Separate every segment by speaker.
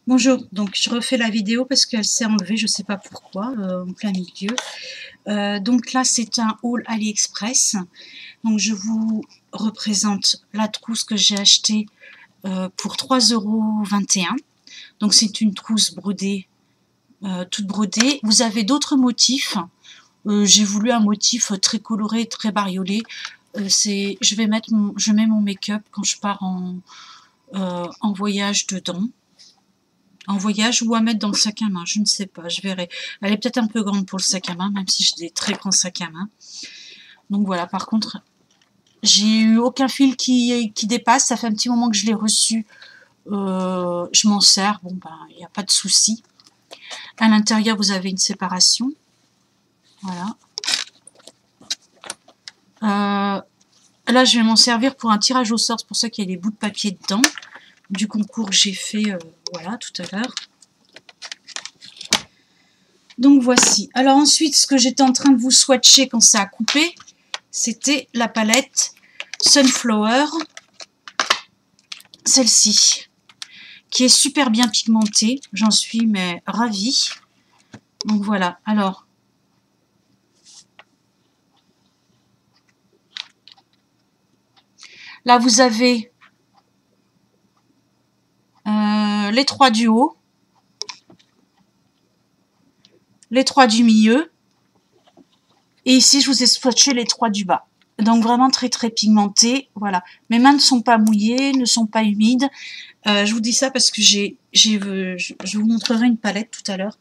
Speaker 1: Bonjour, donc je refais la vidéo parce qu'elle s'est enlevée, je ne sais pas pourquoi, en plein milieu. Donc là, c'est un haul AliExpress. Donc je vous représente la trousse que j'ai achetée pour 3,21 €. Donc c'est une trousse brodée, toute brodée. Vous avez d'autres motifs. J'ai voulu un motif très coloré, très bariolé. Je mets mon make-up quand je pars en voyage dedans. En voyage ou à mettre dans le sac à main, je ne sais pas, je verrai. Elle est peut-être un peu grande pour le sac à main, même si j'ai des très grands sacs à main. Donc voilà, par contre, j'ai eu aucun fil qui dépasse, ça fait un petit moment que je l'ai reçu. Je m'en sers, bon ben, il n'y a pas de souci. À l'intérieur, vous avez une séparation. Voilà. Là, je vais m'en servir pour un tirage au sort, c'est pour ça qu'il y a des bouts de papier dedans. Du concours que j'ai fait voilà, tout à l'heure. Donc voici. Alors ensuite, ce que j'étais en train de vous swatcher quand ça a coupé, c'était la palette Sunflower, celle-ci, qui est super bien pigmentée. J'en suis mais ravie. Donc voilà. Alors, là vous avez les trois du haut, les trois du milieu, et ici je vous ai swatché les trois du bas. Donc vraiment très très pigmenté, voilà. Mes mains ne sont pas mouillées, ne sont pas humides. Je vous dis ça parce que je vous montrerai une palette tout à l'heure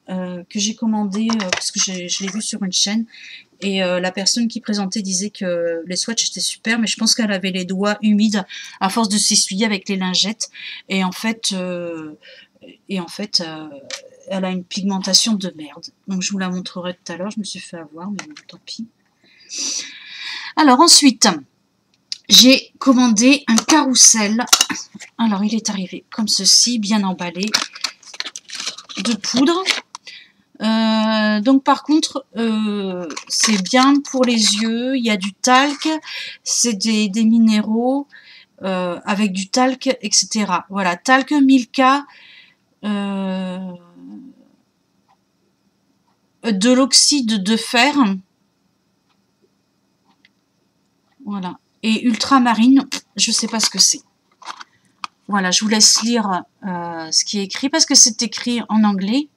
Speaker 1: que j'ai commandée parce que je l'ai vue sur une chaîne. Et la personne qui présentait disait que les swatchs étaient super, mais je pense qu'elle avait les doigts humides à force de s'essuyer avec les lingettes. Et en fait, elle a une pigmentation de merde. Donc je vous la montrerai tout à l'heure. Je me suis fait avoir, mais bon, tant pis. Alors ensuite, j'ai commandé un carrousel. Alors il est arrivé comme ceci, bien emballé, de poudre. Donc par contre, c'est bien pour les yeux. Il y a du talc, c'est des minéraux avec du talc, etc. Voilà, talc, Milka, de l'oxyde de fer, voilà, et ultramarine. Je sais pas ce que c'est. Voilà, je vous laisse lire ce qui est écrit parce que c'est écrit en anglais.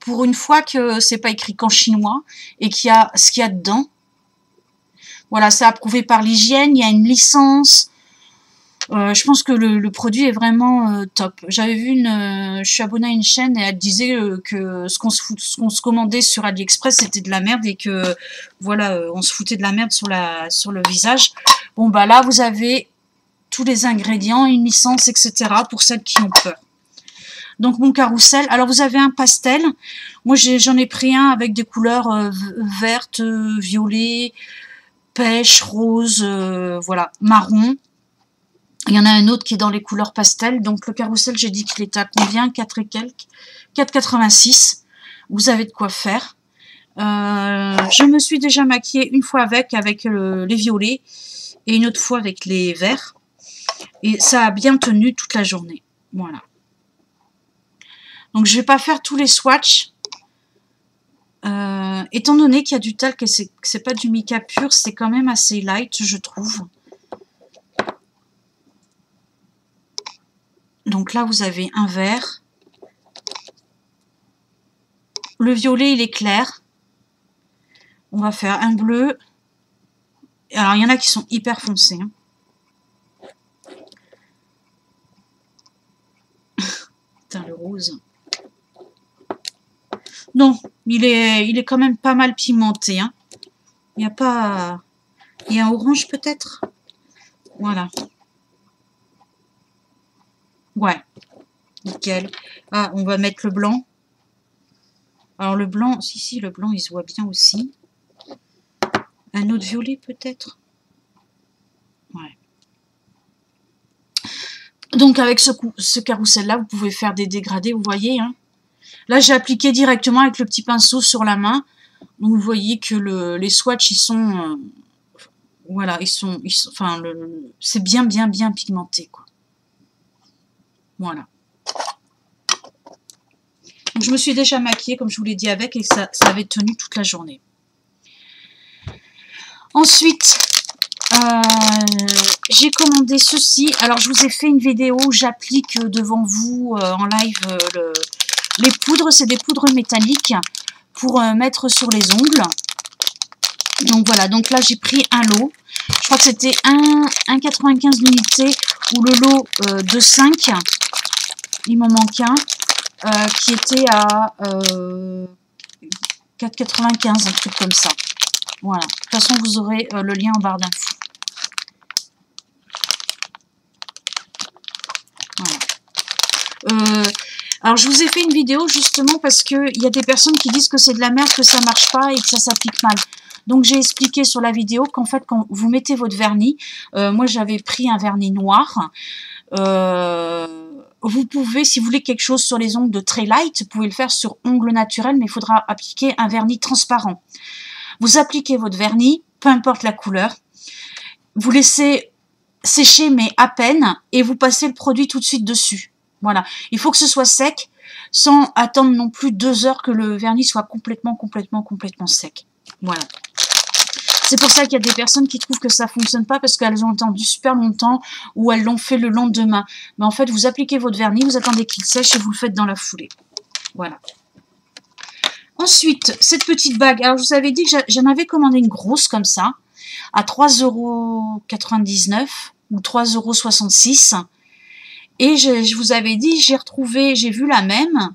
Speaker 1: Pour une fois que c'est pas écrit qu'en chinois et qu'il y a ce qu'il y a dedans. Voilà, c'est approuvé par l'hygiène, il y a une licence. Je pense que le produit est vraiment top. J'avais vu je suis abonnée à une chaîne et elle disait que ce qu'on se commandait sur AliExpress c'était de la merde et que voilà, on se foutait de la merde sur le visage. Bon bah là vous avez tous les ingrédients, une licence, etc. pour celles qui ont peur. Donc mon carrousel, alors vous avez un pastel, moi j'en ai pris un avec des couleurs vertes, violet, pêche, rose, voilà, marron. Il y en a un autre qui est dans les couleurs pastel, donc le carrousel j'ai dit qu'il était à combien? 4 et quelques, 4,86 €, vous avez de quoi faire. Je me suis déjà maquillée une fois avec les violets et une autre fois avec les verts, et ça a bien tenu toute la journée, voilà. Donc je ne vais pas faire tous les swatchs. Étant donné qu'il y a du talc et que c'est pas du mica pur, c'est quand même assez light, je trouve. Donc là, vous avez un vert. Le violet, il est clair. On va faire un bleu. Alors, il y en a qui sont hyper foncés. Hein. Putain, le rose. Non, il est quand même pas mal pimenté. Hein. Il n'y a pas... Il y a un orange peut-être? Voilà. Ouais, nickel. Ah, on va mettre le blanc. Alors le blanc, si, le blanc, il se voit bien aussi. Un autre violet peut-être? Ouais. Donc avec ce carrousel-là, vous pouvez faire des dégradés, vous voyez. Hein. Là, j'ai appliqué directement avec le petit pinceau sur la main. Donc vous voyez que les swatchs, ils sont... voilà, enfin, c'est bien pigmenté, quoi. Voilà. Donc, je me suis déjà maquillée, comme je vous l'ai dit, avec, et ça avait tenu toute la journée. Ensuite, j'ai commandé ceci. Alors, je vous ai fait une vidéo où j'applique devant vous en live les poudres. C'est des poudres métalliques pour mettre sur les ongles. Donc, voilà. Donc là, j'ai pris un lot. Je crois que c'était 1,95 l'unité ou le lot de 5. Il m'en manque un qui était à 4,95, un truc comme ça. Voilà. De toute façon, vous aurez le lien en barre d'infos. Voilà. Alors, je vous ai fait une vidéo justement parce qu'il y a des personnes qui disent que c'est de la merde, que ça marche pas et que ça s'applique mal. Donc, j'ai expliqué sur la vidéo qu'en fait, quand vous mettez votre vernis, moi, j'avais pris un vernis noir. Vous pouvez, si vous voulez quelque chose sur les ongles de très light, vous pouvez le faire sur ongles naturels, mais il faudra appliquer un vernis transparent. Vous appliquez votre vernis, peu importe la couleur. Vous laissez sécher, mais à peine, et vous passez le produit tout de suite dessus. Voilà. Il faut que ce soit sec, sans attendre non plus 2 heures que le vernis soit complètement sec. Voilà. C'est pour ça qu'il y a des personnes qui trouvent que ça fonctionne pas parce qu'elles ont attendu super longtemps ou elles l'ont fait le lendemain. Mais en fait, vous appliquez votre vernis, vous attendez qu'il sèche et vous le faites dans la foulée. Voilà. Ensuite, cette petite bague. Alors, je vous avais dit que j'en avais commandé une grosse comme ça, à 3,99 € ou 3,66 €. Et je vous avais dit, j'ai vu la même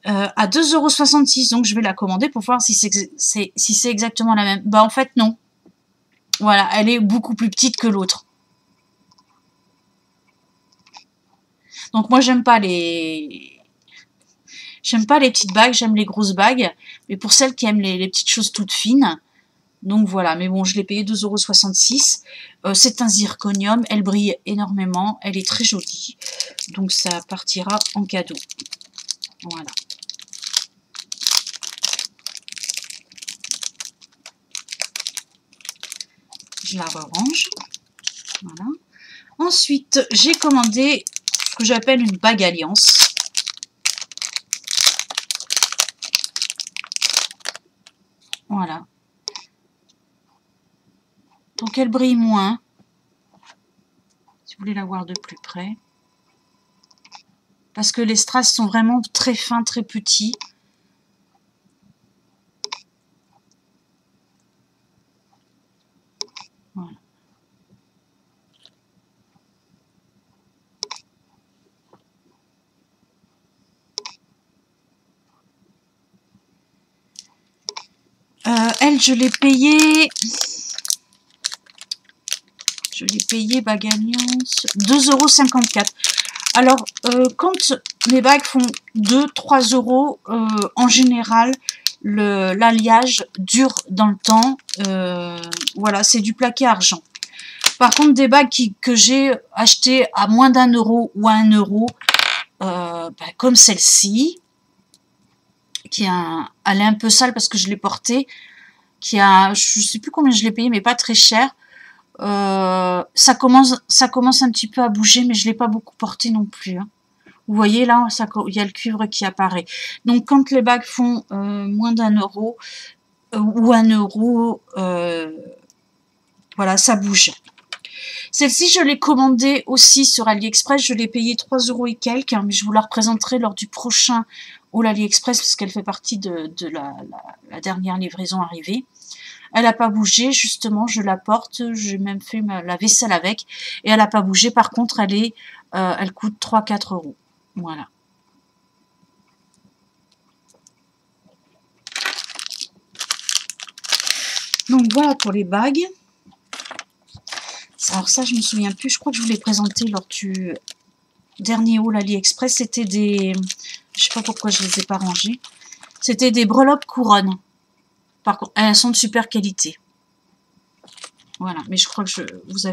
Speaker 1: à 2,66 €. Donc, je vais la commander pour voir si c'est exactement la même. Bah, en fait, non. Voilà, elle est beaucoup plus petite que l'autre. Donc, moi, j'aime pas les petites bagues, j'aime les grosses bagues. Mais pour celles qui aiment les petites choses toutes fines, donc voilà. Mais bon, je l'ai payé 2,66 €. C'est un zirconium, elle brille énormément, elle est très jolie. Donc ça partira en cadeau. Voilà. Je la range. Voilà. Ensuite, j'ai commandé ce que j'appelle une bague alliance. Voilà. Donc elle brille moins. Si vous voulez la voir de plus près. Parce que les strass sont vraiment très fins, très petits. Voilà. Elle, je l'ai payée. Bague alliance, 2,54 €. Alors, quand les bagues font 2-3 €, en général, l'alliage dure dans le temps. Voilà, c'est du plaqué argent. Par contre, des bagues que j'ai achetées à moins d'1 € ou à 1 €, comme celle-ci, elle est un peu sale parce que je l'ai portée, je ne sais plus combien je l'ai payé, mais pas très cher. Ça commence un petit peu à bouger, mais je ne l'ai pas beaucoup porté non plus. Hein. Vous voyez là, il y a le cuivre qui apparaît. Donc quand les bagues font moins d'1 € ou 1 €, voilà, ça bouge. Celle-ci, je l'ai commandée aussi sur AliExpress. Je l'ai payée 3 € et quelques, mais je vous la représenterai lors du prochain haul AliExpress parce qu'elle fait partie de la dernière livraison arrivée. Elle n'a pas bougé, justement, je la porte, j'ai même fait la vaisselle avec, et elle n'a pas bougé. Par contre, elle coûte 3-4 €. Voilà. Donc voilà pour les bagues. Alors ça, je me souviens plus, je crois que je vous l'ai présenté lors du dernier haul AliExpress. C'était des... Je sais pas pourquoi je les ai pas rangées. C'était des breloques couronnes. Par contre, elles sont de super qualité. Voilà, mais je crois que je vous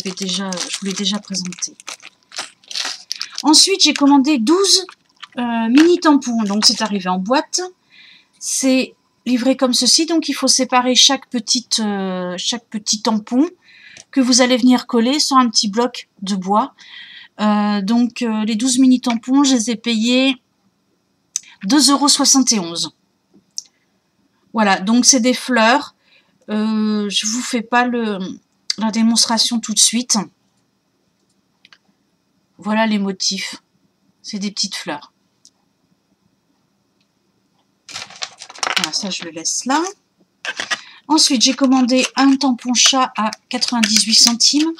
Speaker 1: l'ai déjà présenté. Ensuite, j'ai commandé 12 mini tampons. Donc, c'est arrivé en boîte. C'est livré comme ceci. Donc, il faut séparer chaque petit tampon que vous allez venir coller sur un petit bloc de bois. Donc, les 12 mini tampons, je les ai payés 2,71 €. Voilà, donc c'est des fleurs. Je vous fais pas la démonstration tout de suite. Voilà les motifs. C'est des petites fleurs. Voilà, ça je le laisse là. Ensuite, j'ai commandé un tampon chat à 98 centimes.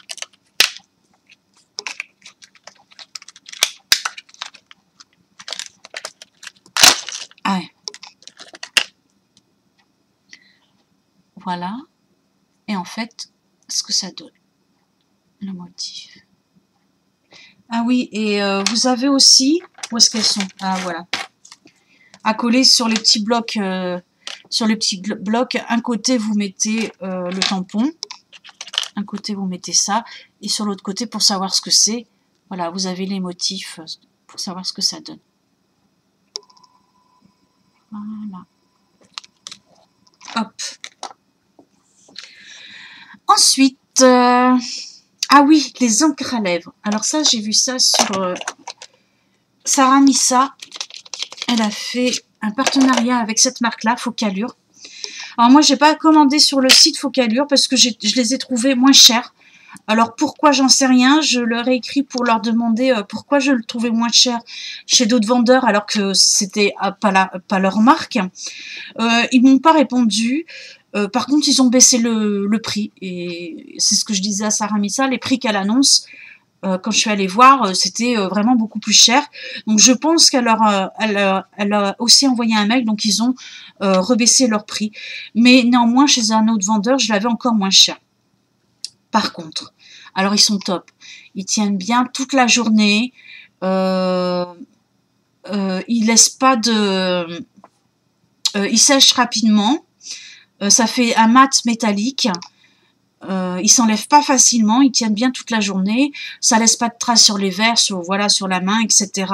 Speaker 1: Ah ouais. Voilà. Et en fait, ce que ça donne. Le motif. Ah oui, et vous avez aussi... Où est-ce qu'elles sont? Ah voilà. À coller sur les petits blocs. Sur les petits blocs, un côté vous mettez le tampon. Un côté vous mettez ça. Et sur l'autre côté, pour savoir ce que c'est, voilà, vous avez les motifs pour savoir ce que ça donne. Voilà. Hop. Ensuite, ah oui, les encres à lèvres. Alors ça, j'ai vu ça sur Sarah Missa. Elle a fait un partenariat avec cette marque-là, Focalure. Alors moi, j'ai pas commandé sur le site Focalure parce que je les ai trouvés moins chers. Alors pourquoi, j'en sais rien. Je leur ai écrit pour leur demander pourquoi je le trouvais moins cher chez d'autres vendeurs alors que c'était pas leur marque. Ils m'ont pas répondu. Par contre, ils ont baissé le prix. Et c'est ce que je disais à Sarah Missa, les prix qu'elle annonce, quand je suis allée voir, c'était vraiment beaucoup plus cher. Donc je pense qu'elle elle a aussi envoyé un mail, donc ils ont rebaissé leur prix. Mais néanmoins, chez un autre vendeur, je l'avais encore moins cher. Par contre, alors ils sont top. Ils tiennent bien toute la journée. Ils laissent pas de... ils sèchent rapidement. Ça fait un mat métallique. Ils s'enlèvent pas facilement. Ils tiennent bien toute la journée. Ça laisse pas de traces sur les verres, sur la main, etc.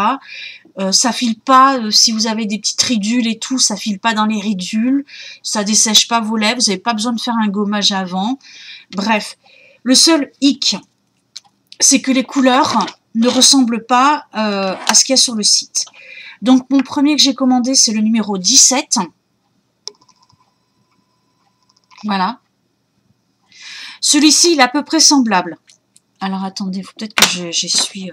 Speaker 1: Ça file pas. Si vous avez des petites ridules et tout, ça file pas dans les ridules. Ça dessèche pas vos lèvres. Vous n'avez pas besoin de faire un gommage avant. Bref. Le seul hic, c'est que les couleurs ne ressemblent pas à ce qu'il y a sur le site. Donc, mon premier que j'ai commandé, c'est le numéro 17. Voilà. Celui-ci, il est à peu près semblable. Alors, attendez, peut-être que j'essuie...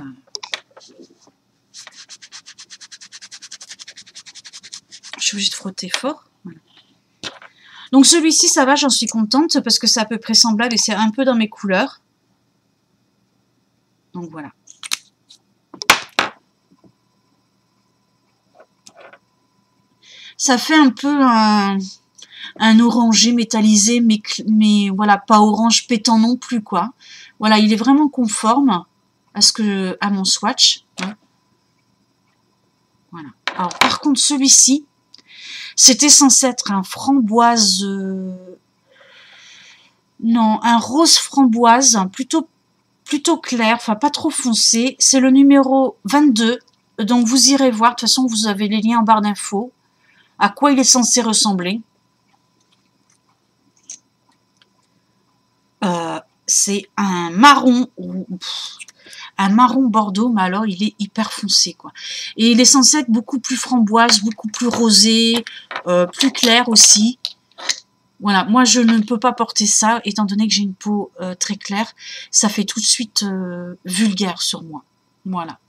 Speaker 1: Je suis obligée de frotter fort. Voilà. Donc, celui-ci, ça va, j'en suis contente parce que c'est à peu près semblable et c'est un peu dans mes couleurs. Donc, voilà. Ça fait un peu un orangé métallisé, mais voilà, pas orange pétant non plus, quoi. Voilà, il est vraiment conforme à mon swatch. Hein. Voilà. Alors, par contre, celui-ci, c'était censé être un framboise... non, un rose framboise, plutôt clair, enfin pas trop foncé. C'est le numéro 22, donc vous irez voir. De toute façon, vous avez les liens en barre d'infos. À quoi il est censé ressembler. C'est un marron bordeaux, mais alors il est hyper foncé, quoi. Et il est censé être beaucoup plus framboise, beaucoup plus rosé, plus clair aussi. Voilà, moi je ne peux pas porter ça, étant donné que j'ai une peau très claire. Ça fait tout de suite vulgaire sur moi. Voilà.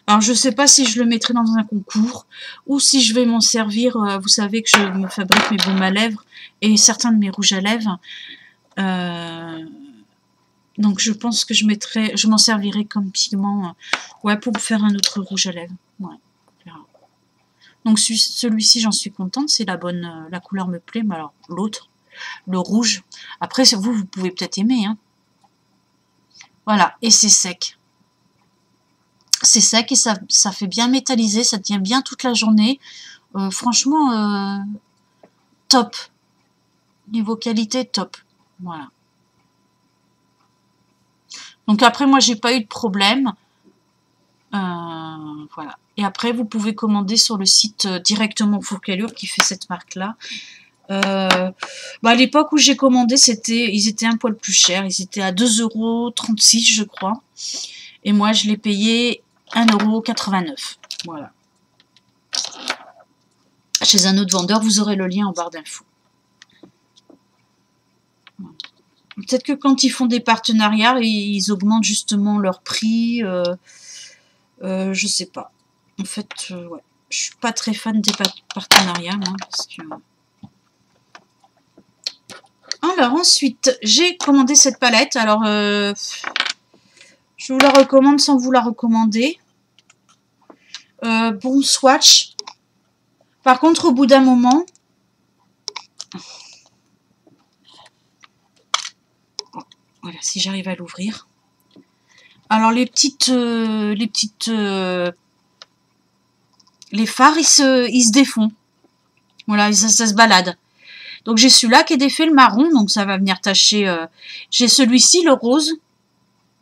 Speaker 1: Alors, je ne sais pas si je le mettrai dans un concours ou si je vais m'en servir. Vous savez que je me fabrique mes baumes à lèvres et certains de mes rouges à lèvres. Donc, je pense que je m'en servirai comme pigment ouais, pour faire un autre rouge à lèvres. Ouais, donc, celui-ci, j'en suis contente. C'est la couleur me plaît. Mais alors, l'autre, le rouge, après, vous pouvez peut-être aimer. Hein. Voilà, et c'est sec. C'est sec et ça fait bien métalliser, ça tient bien toute la journée. Franchement, top. Niveau qualité, top. Voilà. Donc après, moi, j'ai pas eu de problème. Voilà. Et après, vous pouvez commander sur le site directement Focalure qui fait cette marque-là. Bah, à l'époque où j'ai commandé, ils étaient un poil plus chers. Ils étaient à 2,36 €, je crois. Et moi, je l'ai payé 1,89 €. Voilà. Chez un autre vendeur, vous aurez le lien en barre d'infos. Peut-être que quand ils font des partenariats, ils augmentent justement leur prix. Je sais pas. En fait, ouais. Je suis pas très fan des partenariats, moi, parce que... Alors ensuite, j'ai commandé cette palette. Alors, je vous la recommande sans vous la recommander. Bon swatch. Par contre, au bout d'un moment, voilà, si j'arrive à l'ouvrir. Alors les phares, ils se défont. Voilà, ça se balade. Donc j'ai celui-là qui est défait, le marron, donc ça va venir tacher. J'ai celui-ci, le rose.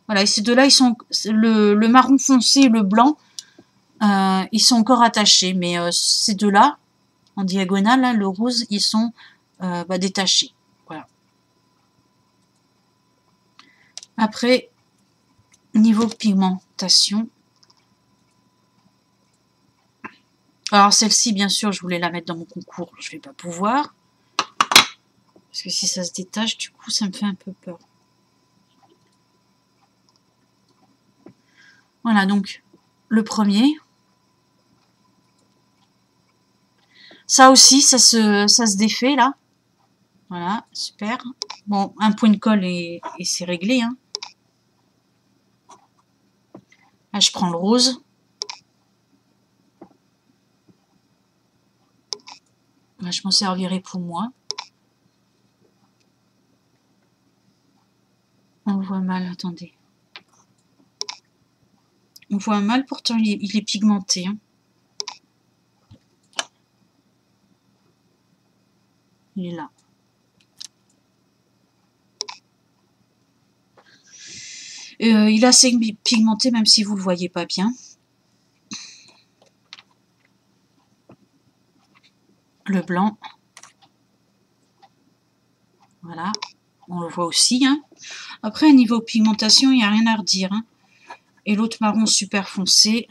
Speaker 1: Voilà, et ces deux-là, ils sont le marron foncé et le blanc, ils sont encore attachés. Mais ces deux-là, en diagonale, là, le rose, ils sont détachés. Voilà. Après, niveau pigmentation. Alors celle-ci, bien sûr, je voulais la mettre dans mon concours. Je ne vais pas pouvoir. Parce que si ça se détache, du coup, ça me fait un peu peur. Voilà, donc, le premier. Ça aussi, ça se défait, là. Voilà, super. Bon, un point de colle et c'est réglé. Hein. Là, je prends le rose. Là, je m'en servirai pour moi. On voit mal, attendez. On voit mal, pourtant il est pigmenté. Hein. Il est là. Il est assez pigmenté, même si vous ne le voyez pas bien. Le blanc. Voilà. On le voit aussi. Hein. Après, niveau pigmentation, il n'y a rien à redire. Hein. Et l'autre marron super foncé.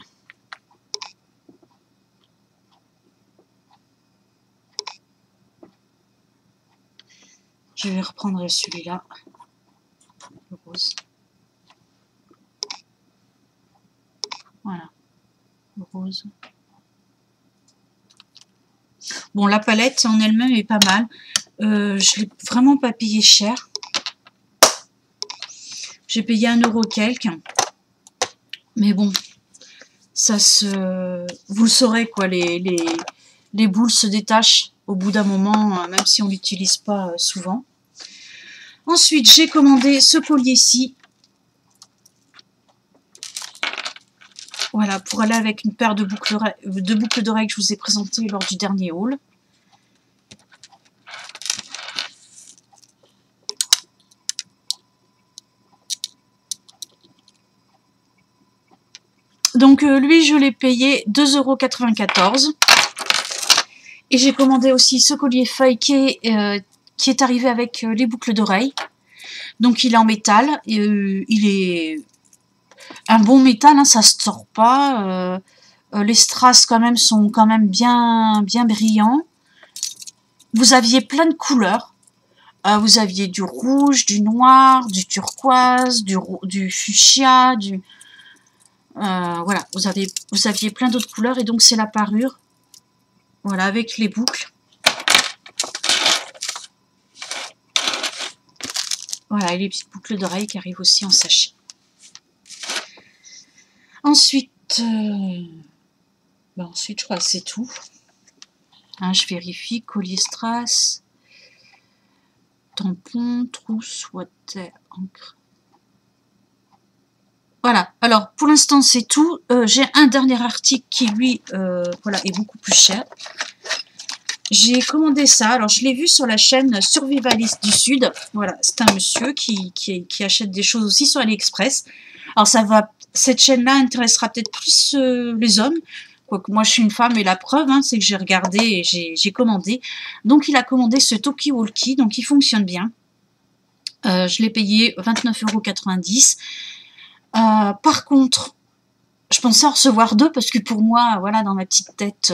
Speaker 1: Je vais reprendre celui-là. Le rose. Voilà. Le rose. Bon, la palette en elle-même est pas mal. Je ne l'ai vraiment pas payé cher. J'ai payé 1 € quelque. Mais bon, ça se... Vous le saurez, quoi, les boules se détachent au bout d'un moment, même si on ne l'utilise pas souvent. Ensuite, j'ai commandé ce collier-ci. Voilà, pour aller avec une paire de boucles d'oreilles que je vous ai présentées lors du dernier haul. Donc lui, je l'ai payé 2,94 €. Et j'ai commandé aussi ce collier feuille qui est arrivé avec les boucles d'oreilles. Donc il est en métal. Il est un bon métal, hein, ça ne se tord pas. Les strass quand même sont quand même bien brillants. Vous aviez plein de couleurs. Vous aviez du rouge, du noir, du turquoise, du fuchsia, voilà, vous aviez plein d'autres couleurs et donc c'est la parure. Voilà, avec les boucles. Voilà, et les petites boucles d'oreilles qui arrivent aussi en sachet. Ensuite, ensuite je crois que c'est tout. Hein, je vérifie, collier strass, tampon, trousse, water, encre. Voilà, alors pour l'instant c'est tout. J'ai un dernier article qui lui voilà, est beaucoup plus cher. J'ai commandé ça, alors je l'ai vu sur la chaîne Survivaliste du Sud. Voilà, c'est un monsieur qui achète des choses aussi sur AliExpress. Alors cette chaîne-là intéressera peut-être plus les hommes, Quoique moi je suis une femme et la preuve, hein, c'est que j'ai regardé et j'ai commandé. Donc il a commandé ce talkie-walkie, donc il fonctionne bien. Je l'ai payé 29,90 €. Par contre, je pensais en recevoir 2 parce que pour moi, voilà, dans ma petite tête,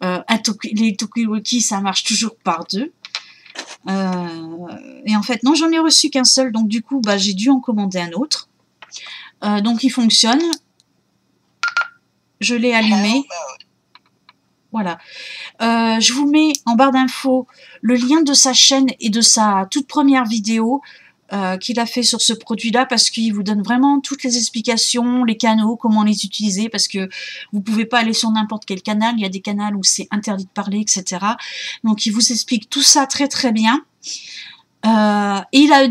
Speaker 1: les talkie-walkie, ça marche toujours par 2. Et en fait, non, j'en ai reçu qu'un seul, donc du coup, bah, j'ai dû en commander un autre. Donc il fonctionne. Je l'ai allumé. Voilà. Je vous mets en barre d'infos le lien de sa chaîne et de sa toute première vidéo qu'il a fait sur ce produit-là, parce qu'il vous donne vraiment toutes les explications, les canaux, comment les utiliser, parce que vous pouvez pas aller sur n'importe quel canal, il y a des canaux où c'est interdit de parler, etc. Donc il vous explique tout ça très très bien. Et il a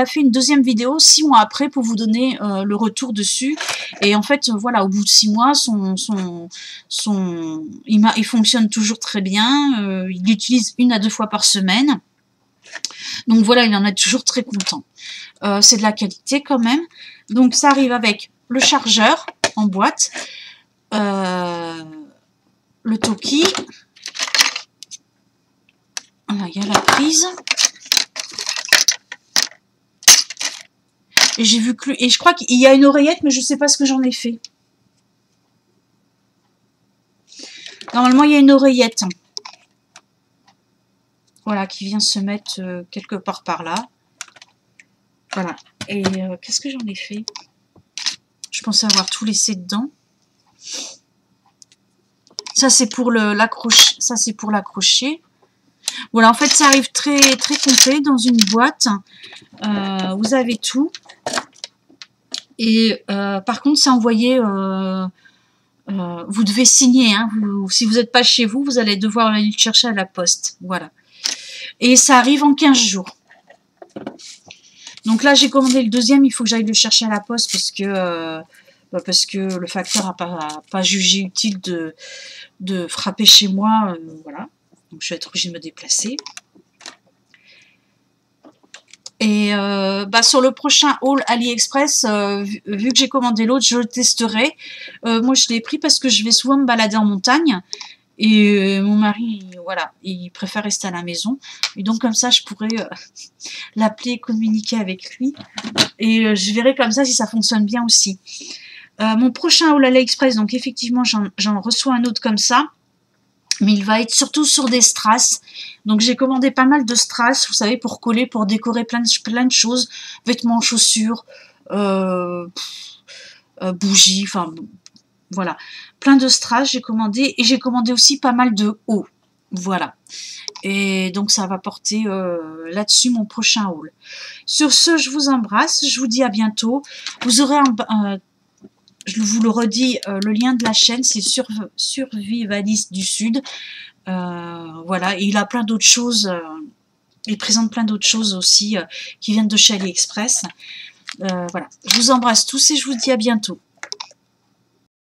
Speaker 1: fait une deuxième vidéo 6 mois après pour vous donner le retour dessus. Et en fait, voilà, au bout de 6 mois, il fonctionne toujours très bien. Il l'utilise 1 à 2 fois par semaine. Donc voilà, il en est toujours très content. C'est de la qualité quand même. Donc ça arrive avec le chargeur en boîte, le talkie. Voilà, il y a la prise. Et j'ai vu que, et je crois qu'il y a une oreillette, mais je ne sais pas ce que j'en ai fait. Normalement, il y a une oreillette. Voilà, qui vient se mettre quelque part par là. Voilà. Et qu'est-ce que j'en ai fait? Je pensais avoir tout laissé dedans. Ça, c'est pour l'accrocher. Ça, c'est pour l'accrocher. Voilà, en fait, ça arrive très, très complet dans une boîte. Vous avez tout. Et par contre, c'est envoyé... vous devez signer. Hein, si vous n'êtes pas chez vous, vous allez devoir aller le chercher à la poste. Voilà. Et ça arrive en 15 jours. Donc là, j'ai commandé le deuxième. Il faut que j'aille le chercher à la poste parce que le facteur n'a pas jugé utile de frapper chez moi. Voilà. Donc je vais être obligée de me déplacer. Et sur le prochain haul AliExpress, vu que j'ai commandé l'autre, je le testerai. Moi, je l'ai pris parce que je vais souvent me balader en montagne. Et mon mari, voilà, il préfère rester à la maison. Et donc, comme ça, je pourrais l'appeler, communiquer avec lui. Et je verrai comme ça si ça fonctionne bien aussi. Mon prochain haul AliExpress, donc effectivement, j'en reçois un autre comme ça. Mais il va être surtout sur des strass. Donc j'ai commandé pas mal de strass, vous savez, pour coller, pour décorer plein de choses. Vêtements, chaussures, bougies, enfin voilà. Plein de strass j'ai commandé. Et j'ai commandé aussi pas mal de hauts. Voilà. Et donc ça va porter là-dessus mon prochain haul. Sur ce, je vous embrasse. Je vous dis à bientôt. Vous aurez je vous le redis, le lien de la chaîne, c'est Survivaliste du Sud. Voilà, et il a plein d'autres choses. Il présente plein d'autres choses aussi qui viennent de chez AliExpress. Voilà, je vous embrasse tous et je vous dis à bientôt.